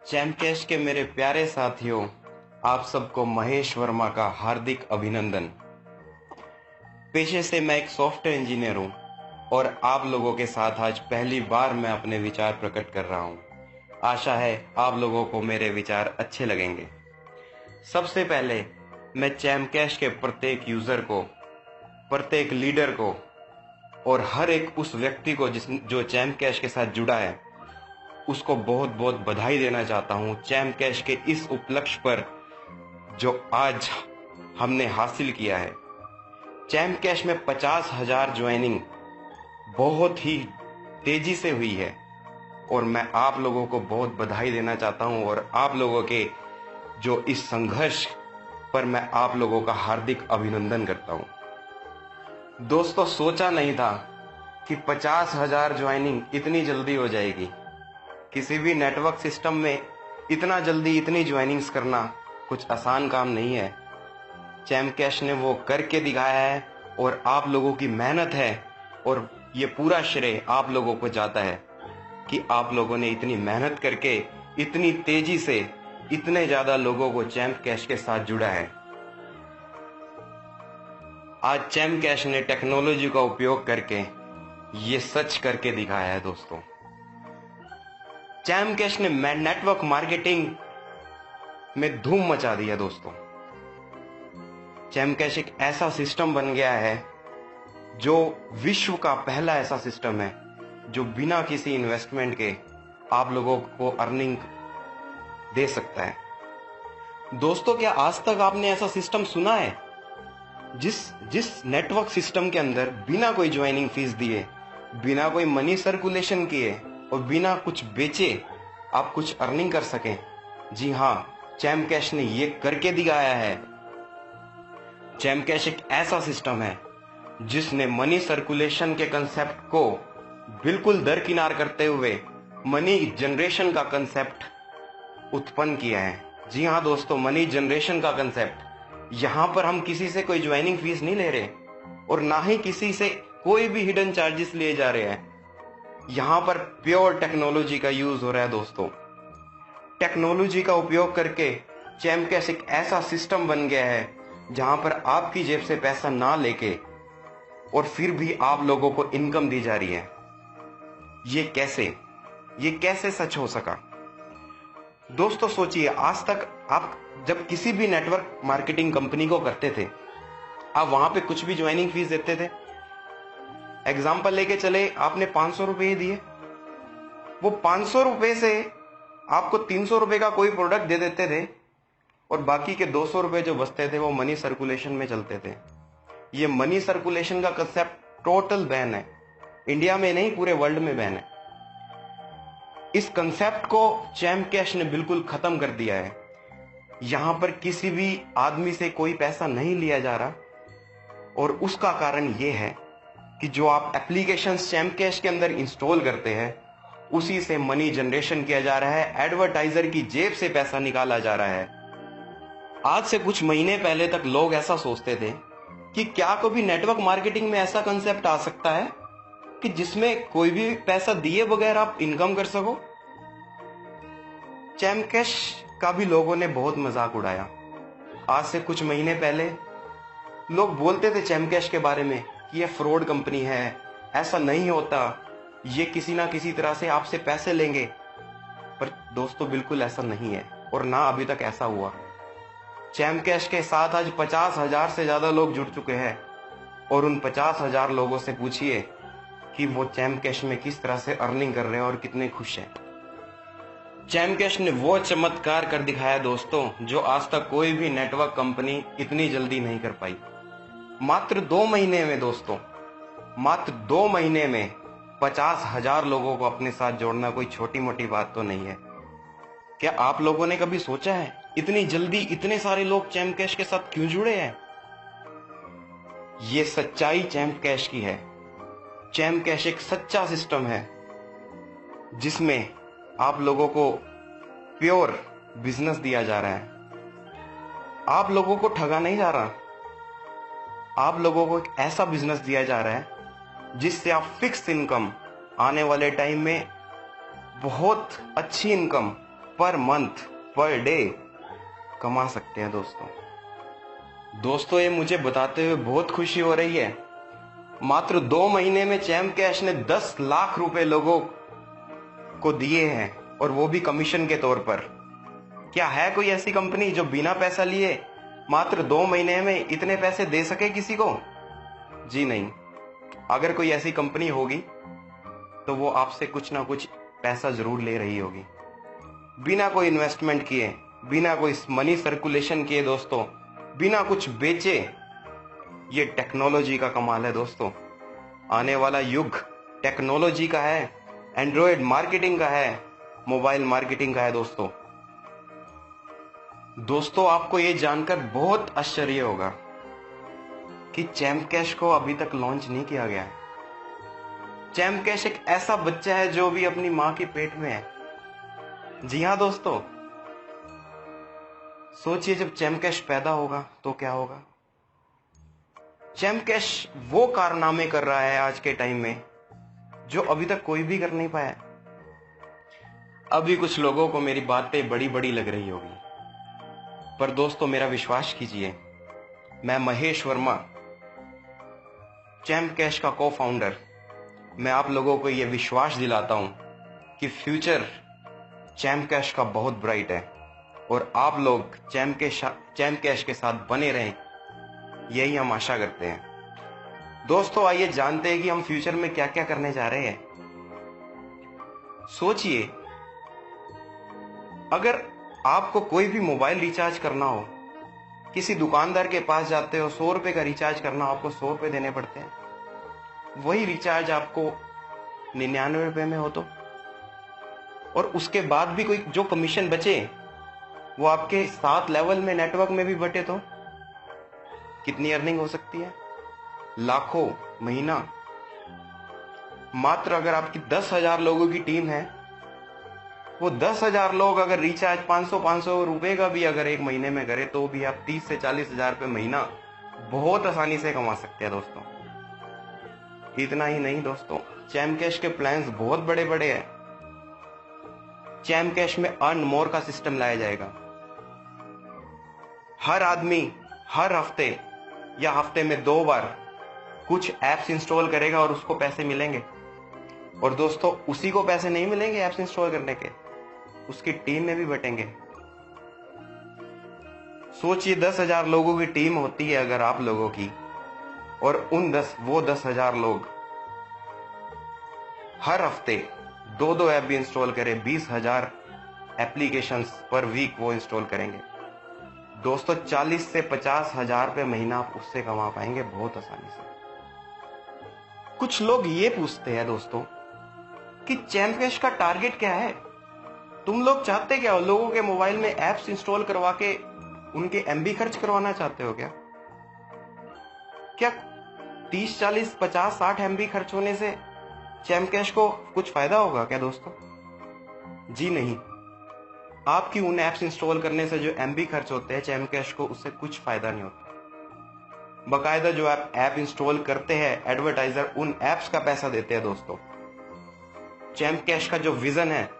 Charm cash के मेरे प्यारे साथियों, आप सबको महेश वर्मा का हार्दिक अभिनंदन। पेशे से मैं एक सॉफ्टवेयर इंजीनियर हूं और आप लोगों के साथ आज पहली बार मैं अपने विचार प्रकट कर रहा हूं। आशा है आप लोगों को मेरे विचार अच्छे लगेंगे। सबसे पहले मैं चैम कैश के प्रत्येक यूजर को, प्रत्येक लीडर को और हर एक उस व्यक्ति को जो चैम कैश के साथ जुड़ा है उसको बहुत बहुत बधाई देना चाहता हूं चैम कैश के इस उपलक्ष्य पर जो आज हमने हासिल किया है। चैम कैश में 50,000 ज्वाइनिंग बहुत ही तेजी से हुई है और मैं आप लोगों को बहुत बधाई देना चाहता हूं और आप लोगों के जो इस संघर्ष पर मैं आप लोगों का हार्दिक अभिनंदन करता हूं। दोस्तों, सोचा नहीं था कि 50,000 ज्वाइनिंग इतनी जल्दी हो जाएगी। किसी भी नेटवर्क सिस्टम में इतना जल्दी इतनी ज्वाइनिंग्स करना कुछ आसान काम नहीं है। चैम कैश ने वो करके दिखाया है और आप लोगों की मेहनत है और ये पूरा श्रेय आप लोगों को जाता है कि आप लोगों ने इतनी मेहनत करके इतनी तेजी से इतने ज्यादा लोगों को चैम कैश के साथ जुड़ा है। आज चैम कैश ने टेक्नोलॉजी का उपयोग करके ये सच करके दिखाया है। दोस्तों, चैम कैश ने नेटवर्क मार्केटिंग में धूम मचा दिया। दोस्तों, चैम कैश एक ऐसा सिस्टम बन गया है जो विश्व का पहला ऐसा सिस्टम है जो बिना किसी इन्वेस्टमेंट के आप लोगों को अर्निंग दे सकता है। दोस्तों, क्या आज तक आपने ऐसा सिस्टम सुना है जिस नेटवर्क सिस्टम के अंदर बिना कोई ज्वाइनिंग फीस दिए, बिना कोई मनी सर्कुलेशन किए और बिना कुछ बेचे आप कुछ अर्निंग कर सकें? जी हाँ, चैम कैश ने ये करके दिखाया है। चैम कैश एक ऐसा सिस्टम है जिसने मनी सर्कुलेशन के कंसेप्ट को बिल्कुल दरकिनार करते हुए मनी जनरेशन का कंसेप्ट उत्पन्न किया है। जी हाँ दोस्तों, मनी जनरेशन का कंसेप्ट। यहां पर हम किसी से कोई ज्वाइनिंग फीस नहीं ले रहे और ना ही किसी से कोई भी हिडन चार्जेस लिए जा रहे हैं। यहां पर प्योर टेक्नोलॉजी का यूज हो रहा है। दोस्तों, टेक्नोलॉजी का उपयोग करके चैम कैश एक ऐसा सिस्टम बन गया है जहां पर आपकी जेब से पैसा ना लेके और फिर भी आप लोगों को इनकम दी जा रही है। ये कैसे सच हो सका? दोस्तों सोचिए, आज तक आप जब किसी भी नेटवर्क मार्केटिंग कंपनी को करते थे, आप वहां पे कुछ भी ज्वाइनिंग फीस देते थे। एग्जाम्पल लेके चले, आपने 500 रुपए दिए, वो 500 रुपए से आपको 300 रुपए का कोई प्रोडक्ट दे देते थे और बाकी के 200 रुपए जो बचते थे वो मनी सर्कुलेशन में चलते थे। ये मनी सर्कुलेशन का कंसेप्ट टोटल बैन है। इंडिया में नहीं, पूरे वर्ल्ड में बैन है। इस कंसेप्ट को चैम कैश ने बिल्कुल खत्म कर दिया है। यहां पर किसी भी आदमी से कोई पैसा नहीं लिया जा रहा और उसका कारण ये है कि जो आप एप्लीकेशन चैम कैश के अंदर इंस्टॉल करते हैं उसी से मनी जनरेशन किया जा रहा है। एडवर्टाइजर की जेब से पैसा निकाला जा रहा है। आज से कुछ महीने पहले तक लोग ऐसा सोचते थे कि क्या कभी नेटवर्क मार्केटिंग में ऐसा कंसेप्ट आ सकता है कि जिसमें कोई भी पैसा दिए बगैर आप इनकम कर सको। चैम कैश का भी लोगों ने बहुत मजाक उड़ाया। आज से कुछ महीने पहले लोग बोलते थे चैम कैश के बारे में कि ये फ्रॉड कंपनी है, ऐसा नहीं होता, ये किसी ना किसी तरह से आपसे पैसे लेंगे। पर दोस्तों, बिल्कुल ऐसा नहीं है और ना अभी तक ऐसा हुआ। चैम कैश के साथ आज 50,000 से ज्यादा लोग जुड़ चुके हैं और उन 50,000 लोगों से पूछिए कि वो चैम कैश में किस तरह से अर्निंग कर रहे हैं और कितने खुश हैं। चैम कैश ने वो चमत्कार कर दिखाया दोस्तों, जो आज तक कोई भी नेटवर्क कंपनी इतनी जल्दी नहीं कर पाई। मात्र 2 महीने में दोस्तों, मात्र 2 महीने में 50,000 लोगों को अपने साथ जोड़ना कोई छोटी मोटी बात तो नहीं है। क्या आप लोगों ने कभी सोचा है इतनी जल्दी इतने सारे लोग चैम कैश के साथ क्यों जुड़े हैं? ये सच्चाई चैम कैश की है। चैम कैश एक सच्चा सिस्टम है जिसमें आप लोगों को प्योर बिजनेस दिया जा रहा है। आप लोगों को ठगा नहीं जा रहा। आप लोगों को एक ऐसा बिजनेस दिया जा रहा है जिससे आप फिक्स इनकम आने वाले टाइम में बहुत अच्छी income per month, per day कमा सकते हैं दोस्तों। दोस्तों, ये मुझे बताते हुए बहुत खुशी हो रही है। मात्र 2 महीने में चैम्प कैश ने 10 लाख रुपए लोगों को दिए हैं, और वो भी कमीशन के तौर पर। क्या है कोई ऐसी कंपनी जो बिना पैसा लिए मात्र 2 महीने में इतने पैसे दे सके किसी को? जी नहीं। अगर कोई ऐसी कंपनी होगी तो वो आपसे कुछ ना कुछ पैसा जरूर ले रही होगी, बिना कोई इन्वेस्टमेंट किए, बिना कोई मनी सर्कुलेशन किए दोस्तों, बिना कुछ बेचे। ये टेक्नोलॉजी का कमाल है दोस्तों। आने वाला युग टेक्नोलॉजी का है, एंड्रॉयड मार्केटिंग का है, मोबाइल मार्केटिंग का है दोस्तों। दोस्तों, आपको ये जानकर बहुत आश्चर्य होगा कि चैम्प कैश को अभी तक लॉन्च नहीं किया गया है। चैम्प कैश एक ऐसा बच्चा है जो भी अपनी मां के पेट में है। जी हां दोस्तों, सोचिए जब चैम्प कैश पैदा होगा तो क्या होगा। चैम्प कैश वो कारनामे कर रहा है आज के टाइम में जो अभी तक कोई भी कर नहीं पाया। अभी कुछ लोगों को मेरी बातें बड़ी बड़ी लग रही होगी, पर दोस्तों मेरा विश्वास कीजिए, मैं महेश वर्मा, चैम्प कैश का को फाउंडर, मैं आप लोगों को यह विश्वास दिलाता हूं कि फ्यूचर चैम्प कैश का बहुत ब्राइट है, और आप लोग चैम्प कैश के साथ बने रहें, यही हम आशा करते हैं। दोस्तों, आइए जानते हैं कि हम फ्यूचर में क्या क्या करने जा रहे हैं। सोचिए, अगर आपको कोई भी मोबाइल रिचार्ज करना हो, किसी दुकानदार के पास जाते हो, 100 रुपए का रिचार्ज करना हो, आपको 100 रुपए देने पड़ते हैं। वही रिचार्ज आपको 99 रुपए में हो तो, और उसके बाद भी कोई जो कमीशन बचे वो आपके 7 लेवल में नेटवर्क में भी बटे तो कितनी अर्निंग हो सकती है? लाखों महीना। मात्र अगर आपकी 10,000 लोगों की टीम है, वो 10,000 लोग अगर रिचार्ज 500 रुपए का भी अगर एक महीने में करे तो भी आप 30 से 40,000 रुपए महीना बहुत आसानी से कमा सकते हैं दोस्तों। इतना ही नहीं दोस्तों, चैम्प कैश के प्लान्स बहुत बड़े बड़े हैं। चैम्प कैश में अर्न मोर का सिस्टम लाया जाएगा। हर आदमी हर हफ्ते या हफ्ते में 2 बार कुछ एप्स इंस्टॉल करेगा और उसको पैसे मिलेंगे। और दोस्तों, उसी को पैसे नहीं मिलेंगे एप्स इंस्टॉल करने के, उसकी टीम में भी बटेंगे। सोचिए, 10,000 लोगों की टीम होती है अगर आप लोगों की, और वो 10,000 लोग हर हफ्ते 2 ऐप भी इंस्टॉल करें, 20,000 एप्लीकेशंस पर वीक वो इंस्टॉल करेंगे। दोस्तों, 40 से 50,000 रुपए महीना आप उससे कमा पाएंगे बहुत आसानी से। कुछ लोग ये पूछते हैं दोस्तों कि चैम्प कैश का टारगेट क्या है? तुम लोग चाहते क्या हो? लोगों के मोबाइल में एप्स इंस्टॉल करवा के उनके एमबी खर्च करवाना चाहते हो क्या? क्या 30, 40, 50, 60 एमबी खर्च होने से चैम्प कैश को कुछ फायदा होगा क्या दोस्तों? जी नहीं। आपकी उन एप्स इंस्टॉल करने से जो एमबी खर्च होते हैं चैम्प कैश को, उससे कुछ फायदा नहीं होता। बकायदा जो आप ऐप इंस्टॉल करते हैं, एडवर्टाइजर उन एप्स का पैसा देते हैं दोस्तों। चैम्प कैश का जो विजन है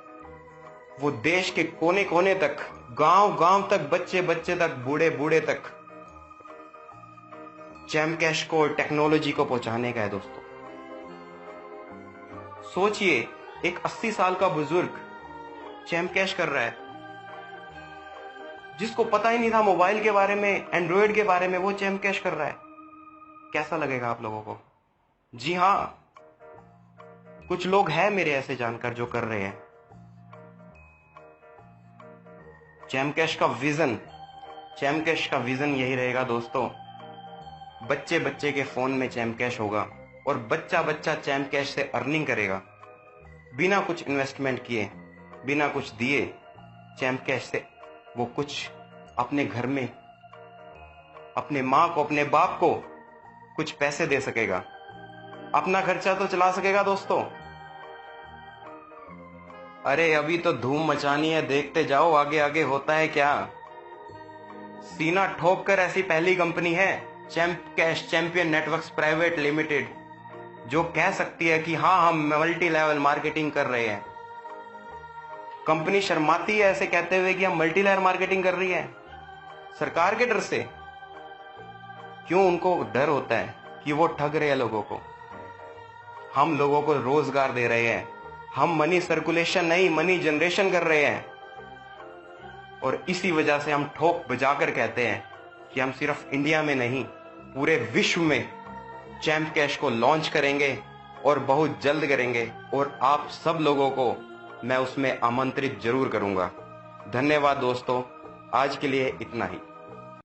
वो देश के कोने कोने तक, गांव गांव तक, बच्चे बच्चे तक, बूढ़े बूढ़े तक चैम्प कैश को और टेक्नोलॉजी को पहुंचाने का है दोस्तों। सोचिए, एक 80 साल का बुजुर्ग चैम्प कैश कर रहा है, जिसको पता ही नहीं था मोबाइल के बारे में, एंड्रॉयड के बारे में, वो चैम्प कैश कर रहा है। कैसा लगेगा आप लोगों को? जी हां, कुछ लोग हैं मेरे ऐसे जानकर जो कर रहे हैं। चैम्प कैश का विजन यही रहेगा दोस्तों, बच्चे बच्चे के फोन में चैम्प कैश होगा और बच्चा बच्चा चैम्प कैश से अर्निंग करेगा, बिना कुछ इन्वेस्टमेंट किए, बिना कुछ दिए। चैम्प कैश से वो कुछ अपने घर में अपने मां को, अपने बाप को कुछ पैसे दे सकेगा, अपना खर्चा तो चला सकेगा दोस्तों। अरे अभी तो धूम मचानी है, देखते जाओ आगे आगे होता है क्या। सीना ठोक कर ऐसी पहली कंपनी है champ cash champion networks private limited, जो कह सकती है कि हाँ, हम मल्टी लेवल मार्केटिंग कर रहे हैं। कंपनी शर्माती है ऐसे कहते हुए कि हम मल्टी लेयर मार्केटिंग कर रही है, सरकार के डर से। क्यों उनको डर होता है कि वो ठग रहे हैं लोगों को। हम लोगों को रोजगार दे रहे हैं, हम मनी सर्कुलेशन नहीं मनी जनरेशन कर रहे हैं। और इसी वजह से हम ठोक बजाकर कहते हैं कि हम सिर्फ इंडिया में नहीं पूरे विश्व में चैंप कैश को लॉन्च करेंगे और बहुत जल्द करेंगे, और आप सब लोगों को मैं उसमें आमंत्रित जरूर करूंगा। धन्यवाद दोस्तों, आज के लिए इतना ही।